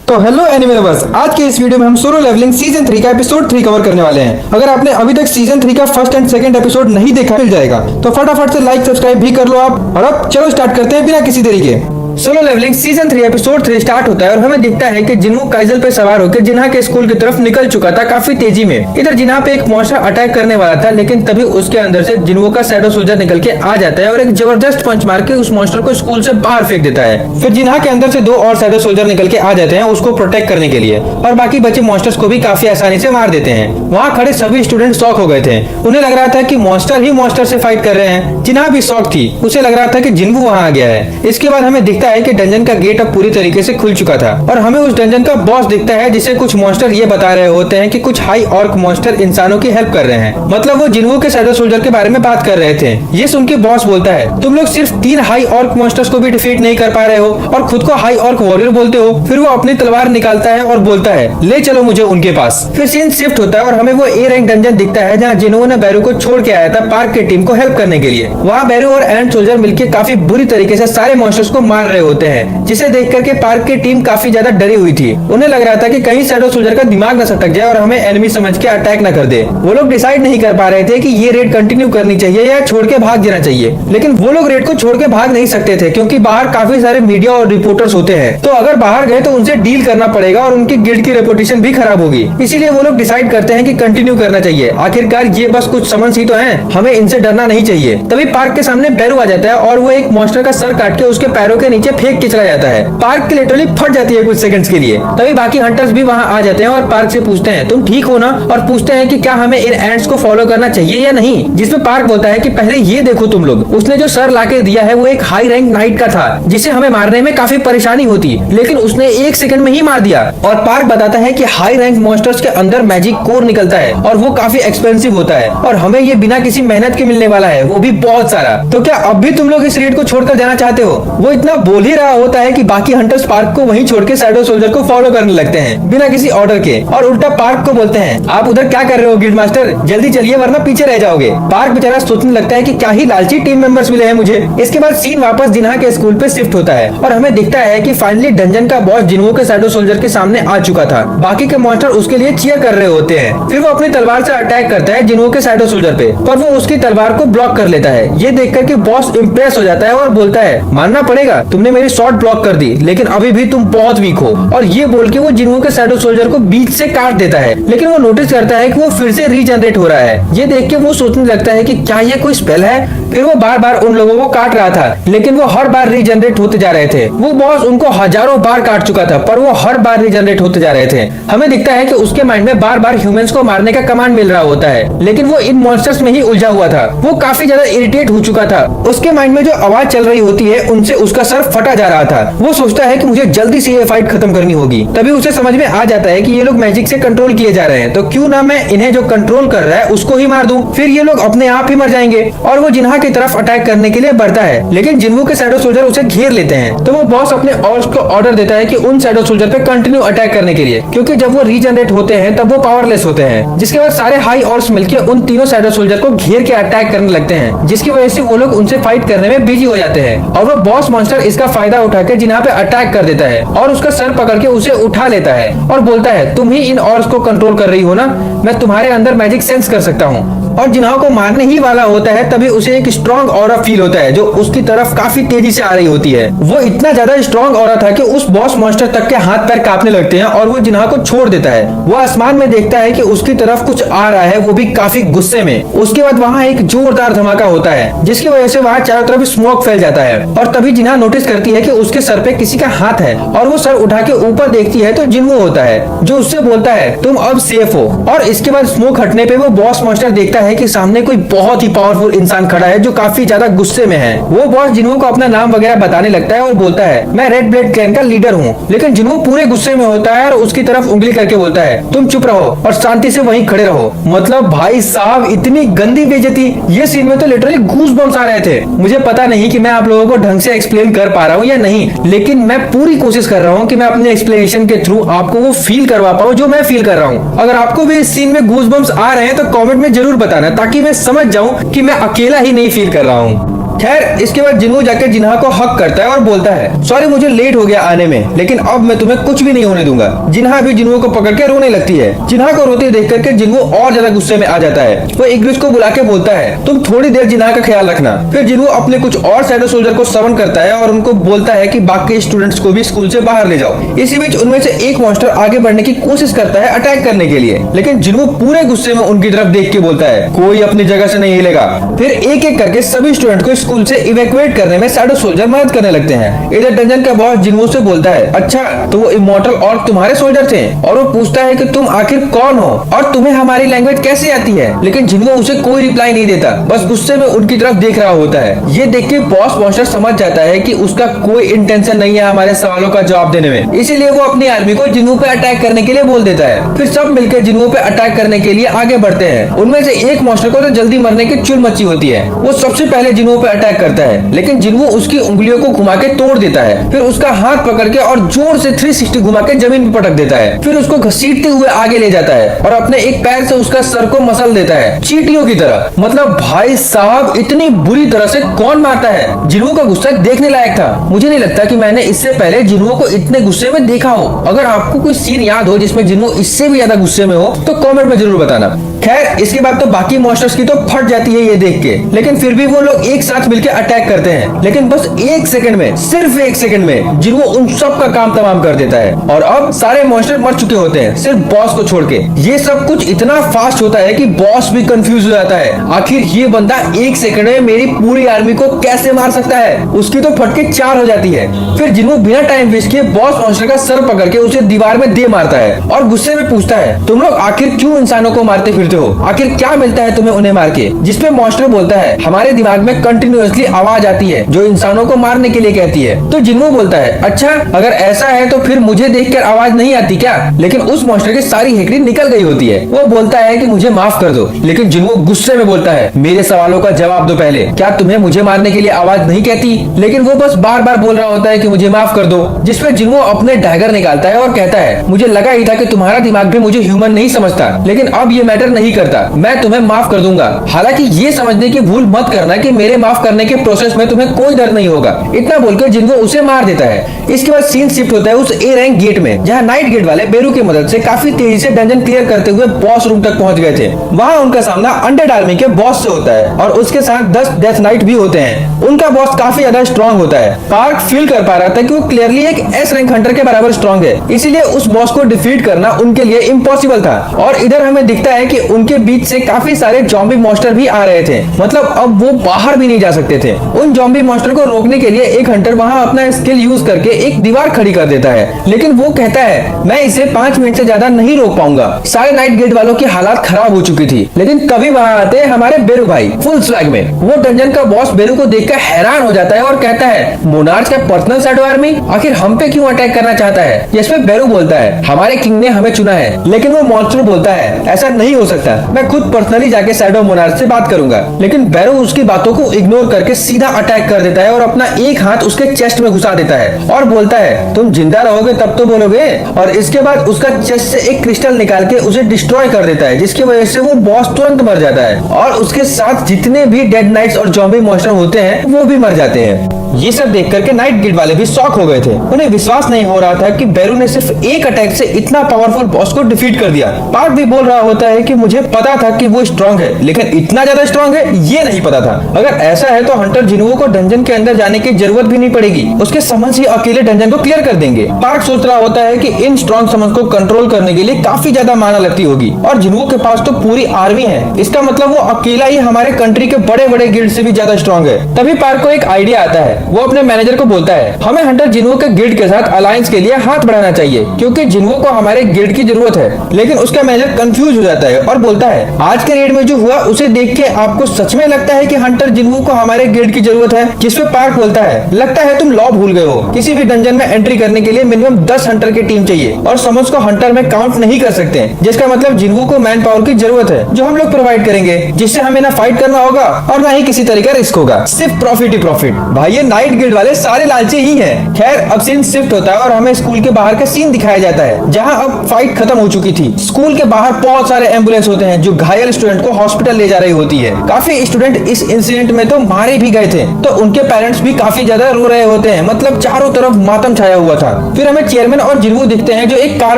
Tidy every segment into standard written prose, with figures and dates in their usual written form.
तो hello anime lovers, आज के इस वीडियो में हम सोलो लेवलिंग सीजन 3 का एपिसोड 3 कवर करने वाले हैं। अगर आपने अभी तक सीजन 3 का फर्स्ट एंड सेकंड एपिसोड नहीं देखा मिल जाएगा, तो फटाफट से लाइक सब्सक्राइब भी कर लो आप। और अब चलो स्टार्ट करते हैं बिना किसी देरी के। Solo Leveling season 3 episode 3 start होता है और हमें दिखता है कि जिन्हू काइजल पे सवार होकर जिन्हा के स्कूल की तरफ निकल चुका था काफी तेजी में। इधर जिन्हा पे एक मॉन्स्टर अटैक करने वाला था, लेकिन तभी उसके अंदर से जिन्हू का शैडो सोल्जर निकल के आ जाता है और एक जबरदस्त पंच मार के उस मॉन्स्टर को स्कूल से बाहर फेंक देता है। फिर जिन्हा के अंदर से दो और शैडो सोल्जर निकल के आ जाते हैं उसको प्रोटेक्ट करने के लिए, और बाकी बचे मॉन्स्टर्स को भी काफी आसानी से मार देते हैं। वहाँ खड़े सभी स्टूडेंट शॉक हो गए थे। उन्हें लग रहा था कि मॉन्स्टर ही मॉन्स्टर से फाइट कर रहे हैं। जिन्हा भी शॉक थी, उसे लग रहा था कि जिन्हू वहाँ आ गया है। इसके बाद हमें दिखता है कि डंजन का गेट अब पूरी तरीके से खुल चुका था और हमें उस डंजन का बॉस दिखता है, जिसे कुछ मॉन्स्टर ये बता रहे होते हैं कि कुछ हाई ऑर्क मॉन्स्टर इंसानों की हेल्प कर रहे हैं। मतलब वो जिन्हू के शैडो सोल्जर के बारे में बात कर रहे थे। ये सुन के बॉस बोलता है, तुम लोग सिर्फ 3 हाई ऑर्क मॉन्स्टर्स को भी डिफीट नहीं कर पा रहे हो और खुद को हाई ऑर्क वॉरियर बोलते हो। फिर वो अपनी तलवार निकालता है और बोलता है, ले चलो मुझे उनके पास। फिर सीन शिफ्ट होता है और हमें वो ए रैंक डंजन दिखता है जहाँ जिन्हू ने बैरू को छोड़ के आया था पार्क की टीम को हेल्प करने के लिए। वहाँ बैरू और एंड सोल्जर मिलकर काफी बुरी तरीके से सारे मॉन्स्टर्स को मार रहे होते हैं, जिसे देख करके पार्क की टीम काफी ज्यादा डरी हुई थी। उन्हें लग रहा था कि कहीं शैडो सोल्जर का दिमाग न सटक जाए और हमें एनिमी समझ के अटैक न कर दे। वो लोग डिसाइड नहीं कर पा रहे थे कि ये रेड कंटिन्यू करनी चाहिए या छोड़ के भाग जाना चाहिए। लेकिन वो लोग रेड को छोड़ के भाग नहीं सकते थे, क्योंकि बाहर काफी सारे मीडिया और रिपोर्टर्स होते हैं। तो अगर बाहर गए तो उनसे डील करना पड़ेगा और उनकी गिल्ड की रेपुटेशन भी खराब होगी। इसीलिए वो लोग डिसाइड करते हैं कि कंटिन्यू करना चाहिए। आखिरकार ये बस कुछ समन्स ही तो हैं, हमें इनसे डरना नहीं चाहिए। तभी पार्क के सामने बैरू आ जाता है और वो एक मॉन्स्टर का सर काट के उसके पैरों के नीचे फेंक के चला जाता है। पार्क की लिटरली फट जाती है कुछ सेकंड्स के लिए। तभी बाकी हंटर्स भी वहाँ आ जाते हैं और पार्क से पूछते हैं, तुम ठीक हो ना? और पूछते हैं कि क्या हमें इन एंड्स को फॉलो करना चाहिए या नहीं। जिसमें पार्क बोलता है कि पहले ये देखो तुम लोग, उसने जो सर लाके दिया है वो एक हाई रैंक नाइट का था, जिसे हमें मारने में काफी परेशानी होती, लेकिन उसने 1 सेकंड में ही मार दिया। और पार्क बताता है कि हाई रैंक मॉन्स्टर्स के अंदर मैजिक कोर निकलता है और वो काफी एक्सपेंसिव होता है और हमें ये बिना किसी मेहनत के मिलने वाला है, वो भी बहुत सारा। तो क्या अब भी तुम लोग इस रेड को छोड़कर जाना चाहते हो? वो इतना बोल ही रहा होता है कि बाकी हंटर्स पार्क को वहीं छोड़ के शैडो सोल्जर को फॉलो करने लगते हैं बिना किसी ऑर्डर के, और उल्टा पार्क को बोलते हैं, आप उधर क्या कर रहे हो गिल्ड मास्टर, जल्दी चलिए वरना पीछे रह जाओगे। पार्क बेचारा सोचने लगता है कि क्या ही लालची टीम मेंबर्स मिले हैं मुझे। इसके बाद सीन वापस जिन्हा के स्कूल पे शिफ्ट होता है और हमें दिखता है कि फाइनली डंजन का बॉस जिन्हू के शैडो सोल्जर के सामने आ चुका था। बाकी के मॉन्स्टर उसके लिए चीयर कर रहे होते हैं। फिर वो अपनी तलवार से अटैक करता है जिन्हू के शैडो सोल्जर पे, पर वो उसकी तलवार को ब्लॉक कर लेता है। ये देख करके बॉस इम्प्रेस हो जाता है और बोलता है, मानना पड़ेगा तुमने मेरी शॉट ब्लॉक कर दी, लेकिन अभी भी तुम बहुत वीक हो। और ये बोल के वो जिन्हू के शैडो सोल्जर को बीच से काट देता है। लेकिन वो नोटिस करता है कि वो फिर से रीजनरेट हो रहा है। ये देख के वो सोचने लगता है कि क्या ये कोई स्पेल है। फिर वो बार बार उन लोगों को काट रहा था, लेकिन वो हर बार रीजनरेट होते जा रहे थे। वो बॉस उनको हजारों बार काट चुका था, पर वो हर बार रीजनरेट होते जा रहे थे। हमें दिखता है कि उसके माइंड में बार बार ह्यूमंस को मारने का कमांड मिल रहा होता है, लेकिन वो इन मॉन्स्टर्स में ही उलझा हुआ था। वो काफी ज्यादा इरिटेट हो चुका था। उसके माइंड में जो आवाज चल रही होती है उनसे उसका सर फटा जा रहा था। वो सोचता है कि मुझे जल्दी से ये फाइट खत्म करनी होगी। तभी उसे समझ में आ जाता है कि ये लोग मैजिक से कंट्रोल किए जा रहे हैं, तो क्यों ना मैं इन्हें जो कंट्रोल कर रहा है उसको ही मार दूं। फिर ये लोग अपने आप ही मर जाएंगे। और वो जिन्हा की तरफ अटैक करने के लिए बढ़ता है, लेकिन जिन्हू के शैडो सोल्जर उसे घेर लेते हैं। तो वो बॉस अपने ऑर्क्स को ऑर्डर देता है कि उन शैडो सोल्जर पे कंटिन्यू अटैक करने के लिए, क्योंकि जब वो रीजनरेट होते हैं तब वो पावरलेस होते हैं। जिसके बाद सारे हाई ऑर्क्स मिलकर उन तीनों शैडो सोल्जर को घेर के अटैक करने लगते हैं, जिसकी वजह से वो लोग उनसे फाइट करने में बिजी हो जाते हैं। और वो बॉस मॉन्स्टर इसका फायदा उठा के जिन्हा पे अटैक कर देता है और उसका सर पकड़ के उसे उठा लेता है और बोलता है, तुम ही इन ऑर्क्स को कंट्रोल कर रही हो ना, मैं तुम्हारे अंदर मैजिक सेंस कर सकता हूँ। और जिन्हा को मारने ही वाला होता है तभी उसे एक स्ट्रॉन्ग ऑरा फील होता है जो उसकी तरफ काफी तेजी से आ रही होती है। वो इतना ज्यादा स्ट्रॉन्ग ऑरा था कि उस बॉस मॉन्स्टर तक के हाथ पैर कांपने लगते हैं और वो जिन्हा को छोड़ देता है। वो आसमान में देखता है कि उसकी तरफ कुछ आ रहा है, वो भी काफी गुस्से में। उसके बाद वहाँ एक जोरदार धमाका होता है, जिसकी वजह से वहाँ चारों तरफ स्मोक फैल जाता है। और तभी जिन्हा नोटिस करती है कि उसके सर पे किसी का हाथ है और वो सर उठा के ऊपर देखती है तो जिन्हू होता है, जो उससे बोलता है, तुम अब सेफ हो। और इसके बाद स्मोक हटने पे वो बॉस मॉन्स्टर देखता है कि सामने कोई बहुत ही पावरफुल इंसान खड़ा है जो काफी ज्यादा गुस्से में है। वो बॉस जिन्हू को अपना नाम वगैरह बताने लगता है और बोलता है, मैं रेड ब्लेड क्लैन का लीडर हूँ। लेकिन जिन्हू पूरे गुस्से में होता है और उसकी तरफ उंगली करके बोलता है, तुम चुप रहो और शांति से वहीं खड़े रहो। मतलब भाई साहब, इतनी गंदी बेइज्जती। ये सीन में तो लिटरली गूज बम्स आ रहे थे। मुझे पता नहीं कि मैं आप लोगों को ढंग से एक्सप्लेन कर पा रहा हूँ या नहीं, लेकिन मैं पूरी कोशिश कर रहा हूँ कि मैं अपने एक्सप्लेनेशन के थ्रू आपको वो फील करवा पाऊँ जो मैं फील कर रहा हूँ। अगर आपको भी इस सीन में गूज बम्स आ रहे हैं तो कमेंट में जरूर बताना, ताकि मैं समझ जाऊं कि मैं अकेला ही नहीं फील कर रहा हूं। खैर इसके बाद जिन्हो जाकर जिन्हा को हक करता है और बोलता है सॉरी मुझे लेट हो गया आने में, लेकिन अब मैं तुम्हें कुछ भी नहीं होने दूंगा। जिन्हा भी जिन्हो को पकड़ के रोने लगती है। जिन्हा को रोते देख करके जिन्हो और ज्यादा गुस्से में आ जाता है। वो इग्रिस को बुला के बोलता है तुम थोड़ी देर जिन्हा का ख्याल रखना। फिर जिन्हो अपने कुछ और शैडो सोल्जर को समन करता है और उनको बोलता है कि बाकी स्टूडेंट्स को भी स्कूल से बाहर ले जाओ। इसी बीच उनमें से एक मॉन्स्टर आगे बढ़ने की कोशिश करता है अटैक करने के लिए, लेकिन जिन्हो पूरे गुस्से में उनकी तरफ देख के बोलता है कोई अपनी जगह से नहीं हिलेगा। फिर एक एक करके सभी स्टूडेंट को स्कूल से इवैक्यूएट करने में शैडो सोल्जर मदद करने लगते हैं। इधर डंजन का बॉस जिन्हो से बोलता है अच्छा तो वो इमॉर्टल और तुम्हारे सोल्जर थे, और वो पूछता है कि तुम आखिर कौन हो और तुम्हें हमारी लैंग्वेज कैसे आती है, लेकिन जिन्हो उसे कोई रिप्लाई नहीं देता, बस गुस्से में उनकी तरफ देख रहा होता है। ये देख के बॉस मॉन्स्टर समझ जाता है कि उसका कोई इंटेंशन नहीं है हमारे सवालों का जवाब देने में, इसीलिए वो अपनी आर्मी को जिन्हो पे अटैक करने के लिए बोल देता है। फिर सब मिलकर जिन्हो पे अटैक करने के लिए आगे बढ़ते हैं। उनमें से एक मॉन्स्टर को तो जल्दी मरने की चुल मची होती है। वो सबसे पहले जिन्हो पे अटैक करता है, लेकिन जिन्हो उसकी उंगलियों को घुमा के तोड़ देता है। फिर उसका हाथ पकड़ के और जोर से 360 घुमा के जमीन पर पटक देता है। फिर उसको घसीटते हुए आगे ले जाता है और अपने एक पैर से उसका सर को मसल देता है चींटियों की तरह। मतलब भाई साहब इतनी बुरी तरह से कौन मारता है। जिन्हो का गुस्सा देखने लायक था। मुझे नहीं लगता कि मैंने इससे पहले जिन्हो को इतने गुस्से में देखा हो। अगर आपको कोई सीन याद हो जिसमें जिन्हो इससे भी ज्यादा गुस्से में हो तो कमेंट में जरूर बताना। खैर इसके बाद तो बाकी मॉन्स्टर्स की तो फट जाती है ये देख के, लेकिन फिर भी वो लोग एक साथ मिलकर अटैक करते हैं। लेकिन बस एक सेकंड में, सिर्फ एक सेकंड में जिन्हो उन सब का काम तमाम कर देता है और अब सारे मॉन्स्टर मर चुके होते हैं सिर्फ बॉस को छोड़ के। ये सब कुछ इतना फास्ट होता है कि बॉस भी कंफ्यूज हो जाता है। आखिर ये बंदा एक सेकंड में मेरी पूरी आर्मी को कैसे मार सकता है। उसकी तो फटके 4 हो जाती है। फिर जिन्हो बिना टाइम वेस्ट किए बॉस मॉन्स्टर का सर पकड़ के उसे दीवार में दे मारता है और गुस्से में पूछता है तुम लोग आखिर क्यों इंसानों को मारते फिरते हो, आखिर क्या मिलता है तुम्हें उन्हें मार के। जिसपे मॉन्स्टर बोलता है हमारे दिमाग में कंटिन्यूअसली आवाज आती है जो इंसानों को मारने के लिए कहती है। तो जिन्हो बोलता है अच्छा अगर ऐसा है तो फिर मुझे देखकर आवाज नहीं आती क्या, लेकिन उस मॉन्स्टर की सारी हेकड़ी निकल गई होती है। वो बोलता है कि मुझे माफ कर दो, लेकिन जिन्हो गुस्से में बोलता है मेरे सवालों का जवाब दो पहले, क्या तुम्हें मुझे मारने के लिए आवाज नहीं कहती। लेकिन वो बस बार बार बोल रहा होता है कि मुझे माफ कर दो। जिसपे जिन्हो अपने डैगर निकालता है और कहता है मुझे लगा ही था कि तुम्हारा दिमाग भी मुझे ह्यूमन नहीं समझता, लेकिन अब ये मैटर नहीं करता, मैं तुम्हें माफ कर दूंगा। हालांकि ये समझने की भूल मत करना कि मेरे माफ करने के प्रोसेस में तुम्हें कोई डर नहीं होगा। इतना बोलकर जिन्हो उसे मार देता है। इसके बाद सीन शिफ्ट होता है उस ए रैंक गेट में, जहाँ नाइट गेट वाले बेरू की मदद से काफी तेजी से डंजन क्लियर करते हुए बॉस रूम तक पहुंच गए थे। वहाँ उनका सामना अनडेड आर्मी के बॉस से होता है और उसके साथ 10 डेथ नाइट भी होते हैं। उनका बॉस काफी ज्यादा स्ट्रॉन्ग होता है। पार्क फील कर पा रहा था कि वो क्लियरली एक एस रैंक हंटर के बराबर स्ट्रॉन्ग है, इसीलिए उस बॉस को डिफीट करना उनके लिए इम्पॉसिबल था। और इधर हमें दिखता है कि उनके बीच से काफी सारे जॉम्बी मॉन्स्टर भी आ रहे थे। मतलब अब वो बाहर भी नहीं जा सकते थे। उन जॉम्बी मॉन्स्टर को रोकने के लिए एक हंटर वहाँ अपना स्किल यूज करके एक दीवार खड़ी कर देता है, लेकिन वो कहता है मैं इसे 5 मिनट से ज्यादा नहीं रोक पाऊंगा। सारे नाइट गेट वालों की हालात खराब हो चुकी थी, लेकिन कभी वहाँ आते हमारे बेरू भाई फुल स्वैग में। वो डंजन का बॉस बेरू को देखकर हैरान हो जाता है और कहता है मोनार्च का पर्सनल शैडो आर्मी आखिर हम पे क्यों अटैक करना चाहता है। जिसमें बेरू बोलता है हमारे किंग ने हमें चुना है, लेकिन वो मॉन्स्टर बोलता है ऐसा नहीं हो सकता, मैं खुद पर्सनली जाके शैडो मोनार्च से बात करूंगा। लेकिन बेरू उसकी बातों को इग्नोर करके सीधा अटैक कर देता है और अपना एक हाथ उसके चेस्ट में घुसा देता है और बोलता है तुम जिंदा रहोगे तब तो बोलोगे। और इसके बाद उसका चेस्ट से एक क्रिस्टल निकाल के उसे डिस्ट्रॉय कर देता है, जिसकी वजह से वो बॉस तुरंत मर जाता है और उसके साथ जितने भी डेड नाइट्स और जॉम्बी मॉन्स्टर होते हैं वो भी मर जाते हैं। ये सब देख करके नाइट गेट वाले भी शॉक हो गए थे। उन्हें विश्वास नहीं हो रहा था कि बेरू ने सिर्फ एक अटैक से इतना पावरफुल बॉस को डिफीट कर दिया। पार्क भी बोल रहा होता है कि मुझे पता था कि वो स्ट्रॉन्ग है, लेकिन इतना ज्यादा स्ट्रॉन्ग है ये नहीं पता था। अगर ऐसा है तो हंटर जिन्हो को डंजन के अंदर जाने की जरूरत भी नहीं पड़ेगी, उसके समन्स ही अकेले डंजन को क्लियर कर देंगे। पार्क सोच रहा होता है कि इन स्ट्रॉन्ग समन्स को कंट्रोल करने के लिए काफी ज्यादा माना लगती होगी और जिन्हो के पास तो पूरी आर्मी है। इसका मतलब वो अकेला ही हमारे कंट्री के बड़े बड़े गिल्ड से भी ज्यादा स्ट्रॉन्ग है। तभी पार्क को एक आइडिया आता है। वो अपने मैनेजर को बोलता है हमें हंटर जिन्हो के गिल्ड के साथ अलायंस के लिए हाथ बढ़ाना चाहिए, क्योंकि जिन्हो को हमारे गिल्ड की जरूरत है। लेकिन उसका मैनेजर कंफ्यूज हो जाता है और बोलता है आज के रेड में जो हुआ उसे देख के आपको सच में लगता है कि हंटर जिन्हो को हमारे गिल्ड की जरूरत है। जिसपे पार्क बोलता है लगता है तुम लॉ भूल गए हो। किसी भी डंजन में एंट्री करने के लिए मिनिमम 10 हंटर की टीम चाहिए और समझ को हंटर में काउंट नहीं कर सकते, जिसका मतलब जिन्हो को मैन पावर की जरूरत है जो हम लोग प्रोवाइड करेंगे, जिससे हमें ना फाइट करना होगा और ना ही किसी तरह का रिस्क होगा, सिर्फ प्रॉफिट ही प्रॉफिट। भाई ये नाइट गिल्ड वाले सारे लालची ही हैं। खैर अब सीन शिफ्ट होता है और हमें स्कूल के बाहर का सीन दिखाया जाता है, जहां अब फाइट खत्म हो चुकी थी। स्कूल के बाहर बहुत सारे एम्बुलेंस होते हैं जो घायल स्टूडेंट को हॉस्पिटल ले जा रही होती है। काफी स्टूडेंट इस इंसिडेंट में तो मारे भी गए थे, तो उनके पेरेंट्स भी काफी ज्यादा रो रहे होते हैं। मतलब चारों तरफ मातम छाया हुआ था। फिर हमें चेयरमैन और जिन्हू दिखते हैं जो एक कार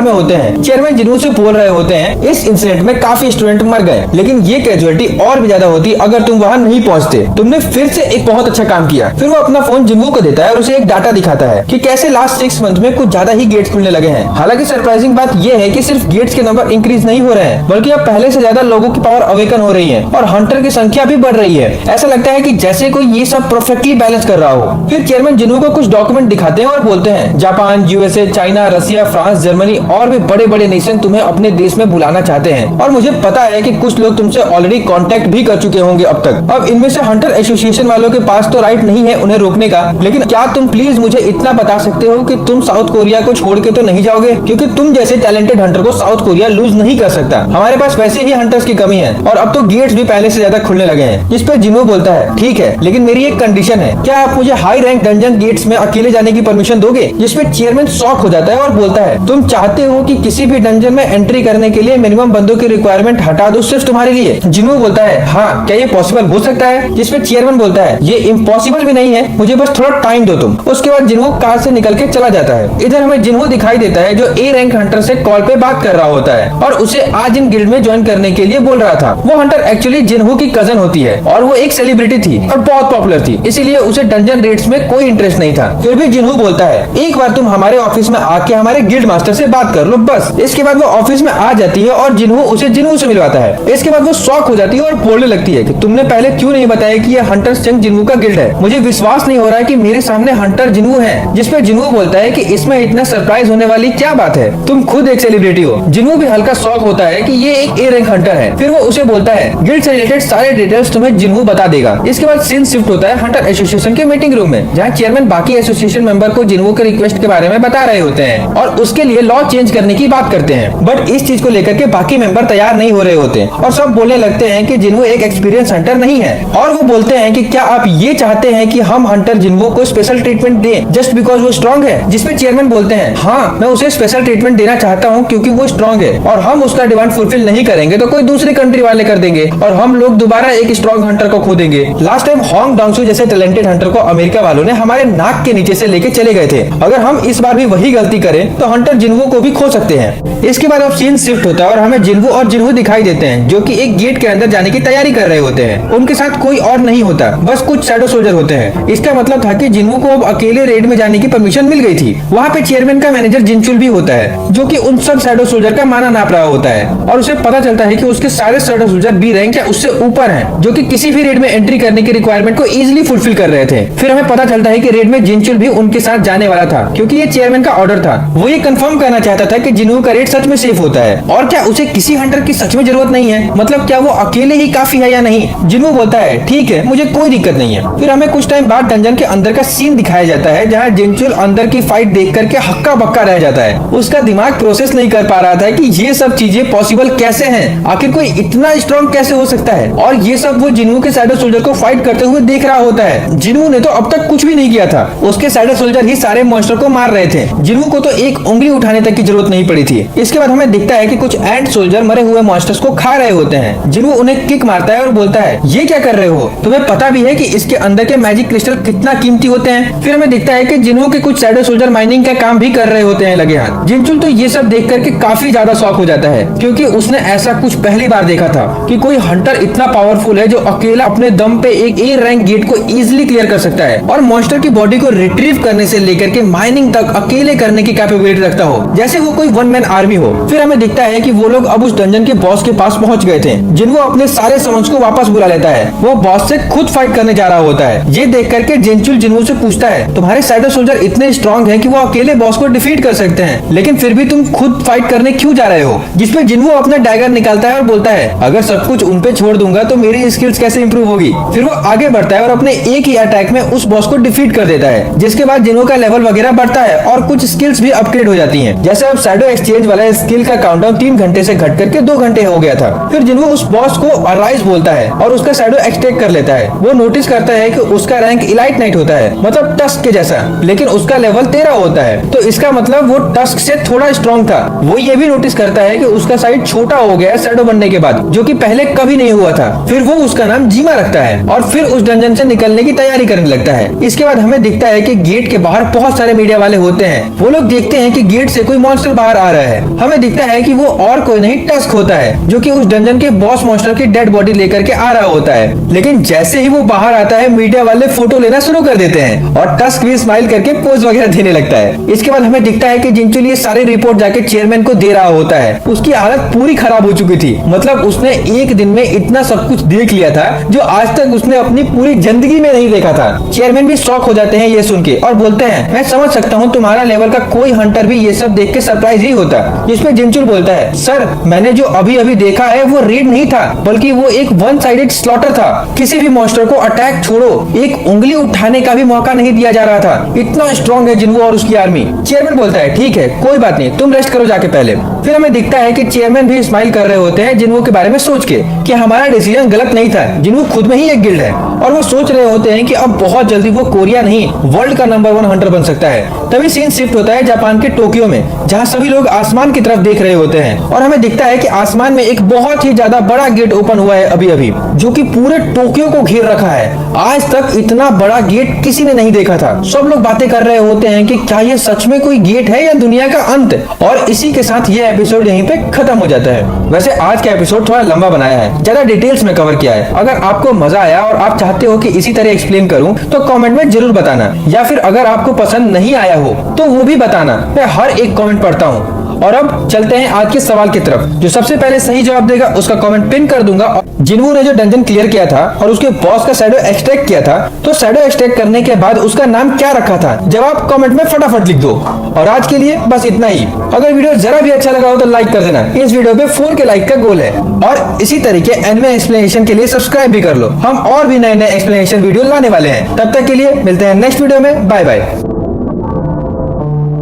में होते हैं। चेयरमैन जिन्हू से बोल रहे होते हैं इस इंसिडेंट में काफी स्टूडेंट मर गए, लेकिन ये कैजुअलिटी और भी ज्यादा होती अगर तुम वहाँ नहीं पहुँचते। तुमने फिर से एक बहुत अच्छा काम किया। फिर वो अपना फोन जिन्हू को देता है और उसे एक डाटा दिखाता है कि कैसे लास्ट 6 मंथ में कुछ ज्यादा ही गेट्स खुलने लगे हैं। हालांकि सरप्राइजिंग बात यह है कि सिर्फ गेट्स के नंबर इंक्रीज नहीं हो रहे हैं, बल्कि अब पहले से ज्यादा लोगों की पावर अवेकन हो रही है और हंटर की संख्या भी बढ़ रही है। ऐसा लगता है कि जैसे कोई ये सब परफेक्टली बैलेंस कर रहा हो। फिर चेयरमैन जिन्हू को कुछ डॉक्यूमेंट दिखाते हैं और बोलते हैं जापान, यूएसए, चाइना, रसिया, फ्रांस, जर्मनी और भी बड़े बड़े नेशन तुम्हें अपने देश में बुलाना चाहते हैं और मुझे पता है कि कुछ लोग तुमसे ऑलरेडी कांटेक्ट भी कर चुके होंगे अब तक। अब इनमें से हंटर एसोसिएशन वालों के पास तो राइट नहीं है उन्हें रोकने का, लेकिन क्या तुम प्लीज मुझे इतना बता सकते हो कि तुम साउथ कोरिया को छोड़ के तो नहीं जाओगे, क्योंकि तुम जैसे टैलेंटेड हंटर को साउथ कोरिया लूज नहीं कर सकता। हमारे पास वैसे ही हंटर्स की कमी है और अब तो गेट्स भी पहले से ज्यादा खुलने लगे हैं। जिस पर जिन्हू बोलता है ठीक है, लेकिन मेरी एक कंडीशन है, क्या आप मुझे हाई रैंक डंजन गेट्स में अकेले जाने की परमिशन दोगे? जिसपे चेयरमैन शॉक हो जाता है और बोलता है तुम चाहते हो कि किसी भी डंजन में एंट्री करने के लिए मिनिमम बंदों की रिक्वायरमेंट हटा दो सिर्फ तुम्हारे लिए? जिन्हू बोलता है हाँ, क्या ये पॉसिबल हो सकता है? जिसपे चेयरमैन बोलता है ये इम्पॉसिबल भी नहीं है, मुझे बस थोड़ा टाइम दो तुम। उसके बाद जिन्हू कार से निकल के चला जाता है। इधर हमें जिन्हू दिखाई देता है जो ए रैंक हंटर से कॉल पे बात कर रहा होता है और उसे आज इन गिल्ड में ज्वाइन करने के लिए बोल रहा था। वो हंटर एक्चुअली जिन्हू की कजन होती है और वो एक सेलिब्रिटी थी और बहुत पॉपुलर थी, इसीलिए उसे डंजन रेड्स में कोई इंटरेस्ट नहीं था। फिर भी जिन्हू बोलता है एक बार तुम हमारे ऑफिस में आके हमारे गिल्ड मास्टर से बात कर लो बस। इसके बाद वो ऑफिस में आ जाती है और जिन्हू उसे जिन्हू से मिलवाता है। इसके बाद वो शॉक हो जाती है और बोलने लगती है कि तुमने पहले क्यों नहीं बताया कि ये हंटर्स चंग जिन्हू का गिल्ड है? मुझे विश्वास नहीं हो रहा है कि मेरे सामने हंटर जिन्हू है। जिसपे जिन्हू बोलता है कि इसमें इतना सरप्राइज होने वाली क्या बात है, तुम खुद एक सेलिब्रिटी हो। जिन्हू भी हल्का शॉक होता है कि ये एक ए रैंक हंटर है। फिर वो उसे बोलता है गिल्ड से रिलेटेड सारे डिटेल्स तुम्हें जिन्हू बता देगा। इसके बाद सीन शिफ्ट होता है हंटर एसोसिएशन के मीटिंग रूम में, जहाँ चेयरमैन बाकी एसोसिएशन मेंबर को जिन्हू के रिक्वेस्ट के बारे में बता रहे होते हैं और उसके लिए लॉ चेंज करने की बात करते हैं। बट इस चीज को लेकर के बाकी मेंबर तैयार नहीं हो रहे होते और सब बोलने लगते हैं कि जिन्हू एक एक्सपीरियंस हंटर नहीं है। और वो बोलते हैं कि क्या आप ये चाहते हैं कि हम हंटर जिन्हू को स्पेशल ट्रीटमेंट दें जस्ट बिकॉज वो स्ट्रॉन्ग है? जिसपे चेयरमैन बोलते हैं हाँ, मैं उसे स्पेशल ट्रीटमेंट देना चाहता हूँ क्योंकि वो स्ट्रॉन्ग है और हम उसका डिमांड फुलफिल नहीं करेंगे तो कोई दूसरी कंट्री वाले कर देंगे और हम लोग दोबारा एक स्ट्रॉन्ग हंटर को खो देंगे। लास्ट टाइम होंग डोंगसू जैसे टैलेंटेड हंटर को अमेरिका वालों ने हमारे नाक के नीचे से लेके चले गए थे। अगर हम इस बार भी वही गलती करें तो हंटर जिन्हू को भी खो सकते हैं। इसके बाद अब सीन शिफ्ट होता है और हमें जिन्हू और जिन्हू दिखाई देते हैं जो कि एक गेट के अंदर जाने की तैयारी कर रहे होते हैं। उनके साथ कोई और नहीं होता, बस कुछ शैडो सोल्जर होते हैं। इसका मतलब था कि जिन्हू को अब अकेले रेड में जाने की परमिशन मिल गई थी। वहाँ पे चेयरमैन का मैनेजर जिनचुल भी होता है जो कि उन सब शैडो सोल्जर का माना नाप रहा होता है और उसे पता चलता है कि उसके सारे शैडो सोल्जर बी रैंक या उससे ऊपर हैं, जो कि किसी भी रेड में एंट्री करने की रिक्वायरमेंट को इजीली फुलफिल कर रहे थे। फिर हमें पता चलता है कि रेड में जिनचुल भी उनके साथ जाने वाला था क्योंकि ये चेयरमैन का ऑर्डर था। वो ये कंफर्म करना चाहता था कि जिन्हू का रेड सच में सेफ होता है और क्या उसे किसी हंटर की सच में जरूरत नहीं है, मतलब क्या वो अकेले ही काफी है या नहीं। जिन्हू बोलता है ठीक है, मुझे कोई दिक्कत नहीं है। फिर हमें कुछ टाइम बाद डंजन के अंदर का सीन दिखाया जाता है जहाँ जिनचुल अंदर की फाइट देख करके हक्का बक्का रह जाता है। उसका दिमाग प्रोसेस नहीं कर पा रहा था कि ये सब चीजें पॉसिबल कैसे हैं, आखिर कोई इतना स्ट्रॉन्ग कैसे हो सकता है। और ये सब वो जिन्हू के शैडो सोल्जर को फाइट करते हुए देख रहा होता है। जिन्हू ने तो अब तक कुछ भी नहीं किया था, उसके शैडो सोल्जर ही सारे मॉन्स्टर को मार रहे थे। जिन्हू को तो एक उंगली उठाने तक की जरूरत नहीं पड़ी थी। इसके बाद हमें दिखता है कि कुछ एंट सोल्जर मरे हुए मॉन्स्टर्स को खा रहे होते हैं। जिन्हू उन्हें किक मारता है और बोलता है ये क्या कर रहे हो, तुम्हें पता भी है कि इसके अंदर के मैजिक क्रिस्टल कितना कीमती होते हैं। फिर हमें दिखता है कि जिन्हू के कुछ शैडो सोल्जर माइनिंग का काम भी कर रहे होते हैं लगे हाथ। जिनचुल तो ये सब देख करके काफी ज्यादा शॉक हो जाता है क्योंकि उसने ऐसा कुछ पहली बार देखा था कि कोई हंटर इतना पावरफुल है जो अकेला अपने दम पे एक ए रैंक गेट को इजीली क्लियर कर सकता है और मॉन्स्टर की बॉडी को रिट्रीव करने से लेकर के माइनिंग तक अकेले करने की कैपेबिलिटी रखता हो, जैसे वो कोई वन मैन आर्मी हो। फिर हमें दिखता है कि वो लोग अब उस डंजन के बॉस के पास पहुंच गए थे। जिन्हू अपने सारे समन्स को वापस बुला लेता है। वो बॉस से खुद फाइट करने जा रहा होता है। ये देख करके जिनचुल जिन्हू से पूछता है तुम्हारे शैडो सोल्जर इतने स्ट्रॉन्ग हैं कि वो अकेले बॉस को डिफीट कर सकते हैं, लेकिन फिर भी तुम खुद फाइट करने क्यों जा रहे हो? जिसमें जिन्हू अपना डैगर निकालता है और बोलता है अगर सब कुछ उन पे छोड़ दूंगा तो मेरी स्किल्स कैसे इंप्रूव होगी। फिर वो आगे बढ़ता है और अपने एक ही अटैक में उस बॉस को डिफीट कर देता है, जिसके बाद जिन्हू का लेवल वगैरह बढ़ता है और कुछ स्किल्स भी अपग्रेड हो जाती हैं। जैसे अब शैडो एक्सचेंज वाला स्किल का काउंटडाउन 3 घंटे से घट करके 2 घंटे हो गया था। फिर जिन्हू उस बॉस को अराइज बोलता है और उसका शैडो एक्सटेक कर लेता है। वो नोटिस करता है कि उसका रैंक लाइट नाइट होता है, मतलब टस्क के जैसा, लेकिन उसका लेवल 13 होता है। तो इसका मतलब वो टस्क से थोड़ा स्ट्रॉन्ग था। वो ये भी नोटिस करता है कि उसका साइज छोटा हो गया शैडो बनने के बाद, जो कि पहले कभी नहीं हुआ था। फिर वो उसका नाम जीमा रखता है और फिर उस डंजन से निकलने की तैयारी करने लगता है। इसके बाद हमें दिखता है कि गेट के बाहर बहुत सारे मीडिया वाले होते हैं। वो लोग देखते हैं कि गेट से कोई मॉन्स्टर बाहर आ रहा है। हमें दिखता है कि वो और कोई नहीं टस्क होता है, जो कि उस डंजन के बॉस मॉन्स्टर की डेड बॉडी लेकर के आ रहा होता है। लेकिन जैसे ही वो बाहर आता है, मीडिया वाले फोटो लेना शुरू कर देते हैं और टस्क भी स्माइल करके पोज वगैरह देने लगता है। इसके बाद हमें दिखता है कि जिंचुल ये सारे रिपोर्ट जाके चेयरमैन को दे रहा होता है। उसकी हालत पूरी खराब हो चुकी थी, मतलब उसने एक दिन में इतना सब कुछ देख लिया था जो आज तक उसने अपनी पूरी जिंदगी में नहीं देखा था। चेयरमैन भी शॉक हो जाते हैं ये सुन के और बोलते हैं, मैं समझ सकता हूँ तुम्हारा लेवल का कोई हंटर भी ये सब देख के सरप्राइज ही होता। जिसमें जिंचुल बोलता है, सर मैंने जो अभी अभी देखा है वो रेड नहीं था, बल्कि वो एक वन साइडेड स्लॉटर था। किसी भी मॉन्स्टर को अटैक छोड़ो, एक उंगली उठाने का भी मौका नहीं दिया जा रहा था। इतना स्ट्रॉन्ग है जिन्वो और उसकी आर्मी। चेयरमैन बोलता है, ठीक है कोई बात नहीं, तुम रेस्ट करो जाके पहले। फिर हमें दिखता है कि चेयरमैन भी स्माइल कर रहे होते हैं जिन्वो के बारे में सोच के कि हमारा डिसीजन गलत नहीं था। जिन्वो खुद में ही एक गिल्ड है और वो सोच रहे होते हैं कि अब बहुत जल्दी वो कोरिया नहीं वर्ल्ड का नंबर 1 हंटर बन सकता है। तभी सीन शिफ्ट होता है जापान के टोक्यो में, जहाँ सभी लोग आसमान की तरफ देख रहे होते हैं और हमें दिखता है कि आसमान में एक बहुत ही ज्यादा बड़ा गेट ओपन हुआ है अभी अभी, जो कि पूरे टोक्यो को घेर रखा है। आज तक इतना बड़ा गेट किसी ने नहीं देखा था। सब लोग बातें कर रहे होते हैं कि क्या ये सच में कोई गेट है या दुनिया का अंत। और इसी के साथ ये एपिसोड यहीं पे खत्म हो जाता है। वैसे आज का एपिसोड थोड़ा लंबा बनाया है, ज्यादा डिटेल्स में कवर किया है। अगर आपको मजा आया और आप चाहते हो कि इसी तरह एक्सप्लेन करूं तो कमेंट में जरूर बताना, या फिर अगर आपको पसंद नहीं आया हो तो वो भी बताना। मैं हर एक कमेंट पढ़ता हूँ। और अब चलते हैं आज के सवाल की तरफ। जो सबसे पहले सही जवाब देगा उसका कमेंट पिन कर दूंगा। जिन्वो ने जो डंजन क्लियर किया था और उसके बॉस का शैडो एक्सट्रैक्ट किया था, तो शैडो एक्सट्रैक्ट करने के बाद उसका नाम क्या रखा था, जवाब कमेंट में फटाफट लिख दो। और आज के लिए बस इतना ही। अगर वीडियो जरा भी अच्छा लगा हो तो लाइक कर देना। इस वीडियो पे 4 के लाइक का गोल है। और इसी तरीके एनिमे एक्सप्लेनेशन के लिए सब्सक्राइब भी कर लो। हम और भी नए नए एक्सप्लेनेशन वीडियो लाने वाले हैं। तब तक के लिए मिलते हैं नेक्स्ट वीडियो में। Bye bye.